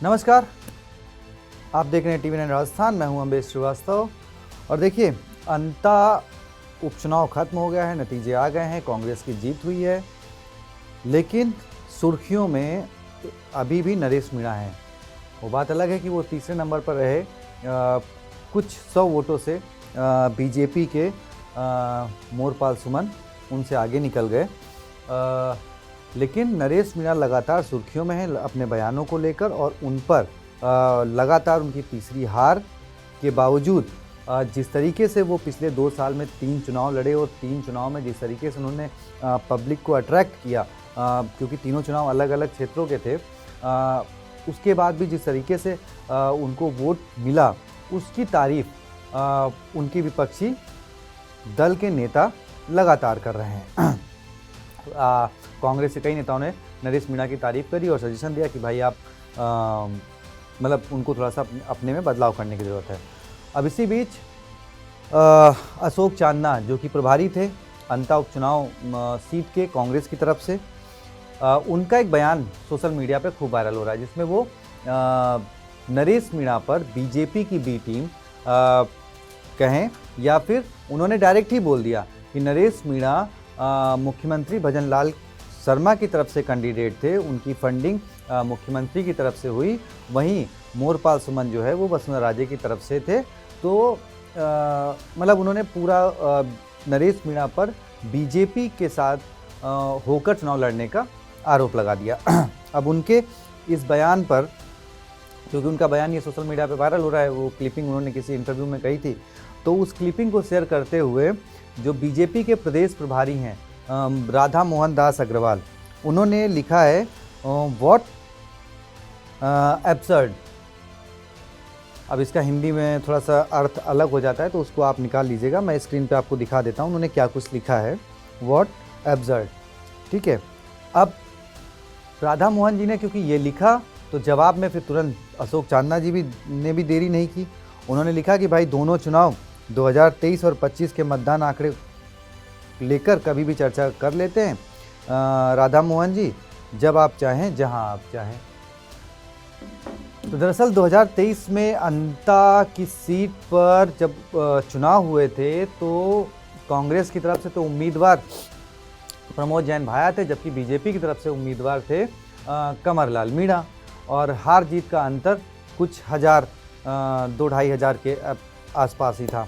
नमस्कार, आप देख रहे हैं टीवी 9 राजस्थान। मैं हूं अम्बेश श्रीवास्तव। और देखिए, अंता उपचुनाव खत्म हो गया है, नतीजे आ गए हैं, कांग्रेस की जीत हुई है, लेकिन सुर्खियों में अभी भी नरेश मीणा हैं। वो बात अलग है कि वो तीसरे नंबर पर रहे, कुछ 100 वोटों से बीजेपी के मोरपाल सुमन उनसे आगे निकल गए, लेकिन नरेश मीणा लगातार सुर्खियों में हैं अपने बयानों को लेकर। और उन पर लगातार उनकी तीसरी हार के बावजूद जिस तरीके से वो पिछले 2 साल में 3 चुनाव लड़े और 3 चुनाव में जिस तरीके से उन्होंने पब्लिक को अट्रैक्ट किया, क्योंकि तीनों चुनाव अलग अलग क्षेत्रों के थे, उसके बाद भी जिस तरीके से उनको वोट मिला, उसकी तारीफ उनकी विपक्षी दल के नेता लगातार कर रहे हैं। कांग्रेस के कई नेताओं ने नरेश मीणा की तारीफ करी और सजेशन दिया कि भाई आप मतलब उनको थोड़ा सा अपने में बदलाव करने की ज़रूरत है। अब इसी बीच अशोक चांदना, जो कि प्रभारी थे अंता उपचुनाव सीट के कांग्रेस की तरफ से, उनका एक बयान सोशल मीडिया पे खूब वायरल हो रहा है, जिसमें वो नरेश मीणा पर बीजेपी की बी टीम कहें, या फिर उन्होंने डायरेक्ट ही बोल दिया कि नरेश मीणा मुख्यमंत्री भजन लाल शर्मा की तरफ से कैंडिडेट थे, उनकी फंडिंग मुख्यमंत्री की तरफ से हुई, वहीं मोरपाल सुमन जो है वो वसुंधरा राजे की तरफ से थे। तो मतलब उन्होंने पूरा नरेश मीणा पर बीजेपी के साथ होकर चुनाव लड़ने का आरोप लगा दिया। अब उनके इस बयान पर, क्योंकि उनका बयान ये सोशल मीडिया पे वायरल हो रहा है, वो क्लिपिंग उन्होंने किसी इंटरव्यू में कही थी, तो उस क्लिपिंग को शेयर करते हुए जो बीजेपी के प्रदेश प्रभारी हैं राधा मोहन दास अग्रवाल, उन्होंने लिखा है व्हाट एब्सर्ड। अब इसका हिंदी में थोड़ा सा अर्थ अलग हो जाता है, तो उसको आप निकाल लीजिएगा, मैं स्क्रीन पे आपको दिखा देता हूँ उन्होंने क्या कुछ लिखा है। व्हाट एब्सर्ड, ठीक है। अब राधा मोहन जी ने क्योंकि ये लिखा, तो जवाब में फिर तुरंत अशोक चांदना जी ने भी देरी नहीं की। उन्होंने लिखा कि भाई दोनों चुनाव 2023 और 25 के मतदान आंकड़े लेकर कभी भी चर्चा कर लेते हैं राधा मोहन जी, जब आप चाहें, जहां आप चाहें। तो दरअसल 2023 में अंता की सीट पर जब चुनाव हुए थे, तो कांग्रेस की तरफ से तो उम्मीदवार प्रमोद जैन भाया थे, जबकि बीजेपी की तरफ से उम्मीदवार थे कंवर लाल मीणा, और हार जीत का अंतर कुछ हज़ार 2-2.5 हज़ार के आसपास ही था।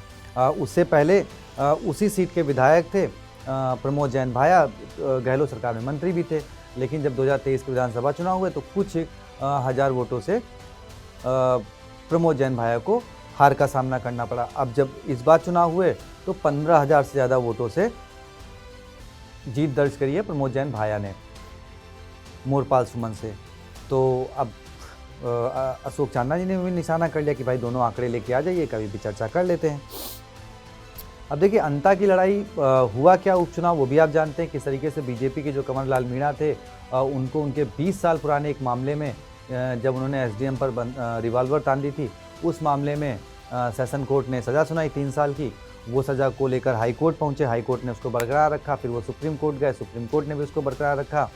उससे पहले उसी सीट के विधायक थे प्रमोद जैन भाया, गहलोत सरकार में मंत्री भी थे, लेकिन जब 2023 के विधानसभा चुनाव हुए तो कुछ हज़ार वोटों से प्रमोद जैन भाया को हार का सामना करना पड़ा। अब जब इस बार चुनाव हुए तो 15,000 से ज़्यादा वोटों से जीत दर्ज करी है प्रमोद जैन भाया ने मोरपाल सुमन से। तो अब अशोक चांदना जी ने भी निशाना कर लिया कि भाई दोनों आंकड़े लेके आ जाइए, कभी भी चर्चा कर लेते हैं। अब देखिए, अंता की लड़ाई हुआ क्या उपचुनाव, वो भी आप जानते हैं। किस तरीके से बीजेपी के जो कंवर लाल मीणा थे, उनको उनके 20 साल पुराने एक मामले में, जब उन्होंने एसडीएम पर रिवॉल्वर तान दी थी, उस मामले में सेशन कोर्ट ने सज़ा सुनाई 3 साल की। वो सज़ा को लेकर हाई कोर्ट पहुँचे, हाई कोर्ट ने उसको बरकरार रखा, फिर वो सुप्रीम कोर्ट गए, सुप्रीम कोर्ट ने भी उसको बरकरार रखा।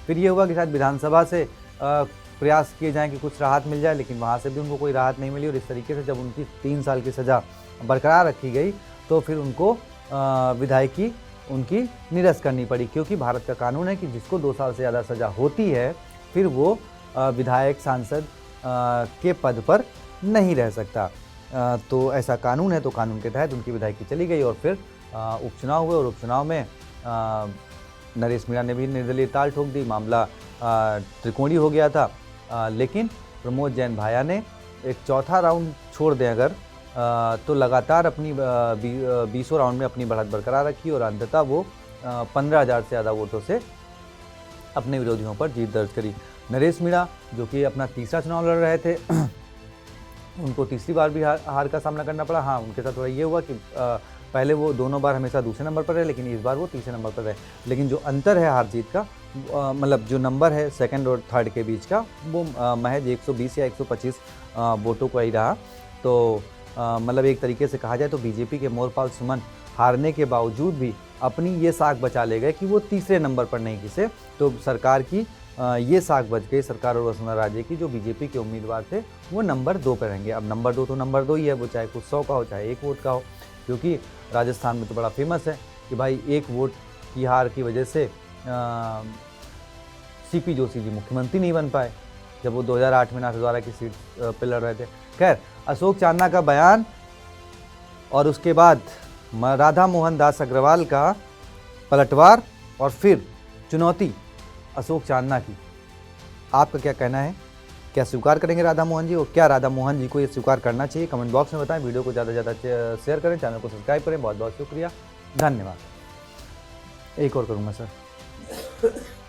फिर ये हुआ कि शायद विधानसभा से प्रयास किए जाएँ कि कुछ राहत मिल जाए, लेकिन वहाँ से भी उनको कोई राहत नहीं मिली। और इस तरीके से जब उनकी 3 साल की सज़ा बरकरार रखी गई, तो फिर उनको विधायकी उनकी निरस्त करनी पड़ी, क्योंकि भारत का कानून है कि जिसको 2 साल से ज़्यादा सज़ा होती है, फिर वो विधायक सांसद के पद पर नहीं रह सकता। तो ऐसा कानून है, तो कानून के तहत उनकी विधायकी चली गई और फिर उपचुनाव हुए, और उपचुनाव में नरेश मीणा ने भी निर्दलीय ताल ठोक दी, मामला त्रिकोणीय हो गया था। लेकिन प्रमोद जैन भाया ने एक चौथा राउंड छोड़ दें अगर, तो लगातार अपनी 20 राउंड में अपनी बढ़त बरकरार रखी, और अंततः वो 15,000 से ज़्यादा वोटों से अपने विरोधियों पर जीत दर्ज करी। नरेश मीणा, जो कि अपना तीसरा चुनाव लड़ रहे थे, उनको तीसरी बार भी हार का सामना करना पड़ा। हाँ, उनके साथ थोड़ा ये हुआ कि पहले वो दोनों बार हमेशा दूसरे नंबर पर रहे, लेकिन इस बार वो तीसरे नंबर पर रहे। लेकिन जो अंतर है हार जीत का, मतलब जो नंबर है सेकंड और थर्ड के बीच का, वो महज 120 या 125 वोटों का ही रहा। तो मतलब एक तरीके से कहा जाए तो बीजेपी के मोरपाल सुमन हारने के बावजूद भी अपनी ये साख बचा ले गए कि वो तीसरे नंबर पर नहीं घिसे। तो सरकार की ये साख बच गई सरकार और वसुंधरा राजे की, जो बीजेपी के उम्मीदवार थे वो नंबर 2 पे रहेंगे। अब नंबर 2 तो नंबर 2 ही है, वो चाहे कुछ 100 का हो चाहे 1 वोट का हो, क्योंकि राजस्थान में तो बड़ा फेमस है कि भाई 1 वोट की हार की वजह से सीपी जोशी जी मुख्यमंत्री नहीं बन पाए जब वो 2008 में नाथद्वारा की सीट पे लड़ रहे थे। खैर, अशोक चांदना का बयान और उसके बाद राधा मोहन दास अग्रवाल का पलटवार और फिर चुनौती अशोक चांदना की, आपका क्या कहना है? क्या स्वीकार करेंगे राधा मोहन जी, और क्या राधा मोहन जी को ये स्वीकार करना चाहिए? कमेंट बॉक्स में बताएं। वीडियो को ज़्यादा से ज़्यादा शेयर करें, चैनल को सब्सक्राइब करें। बहुत बहुत शुक्रिया, धन्यवाद। एक और करूँगा सर।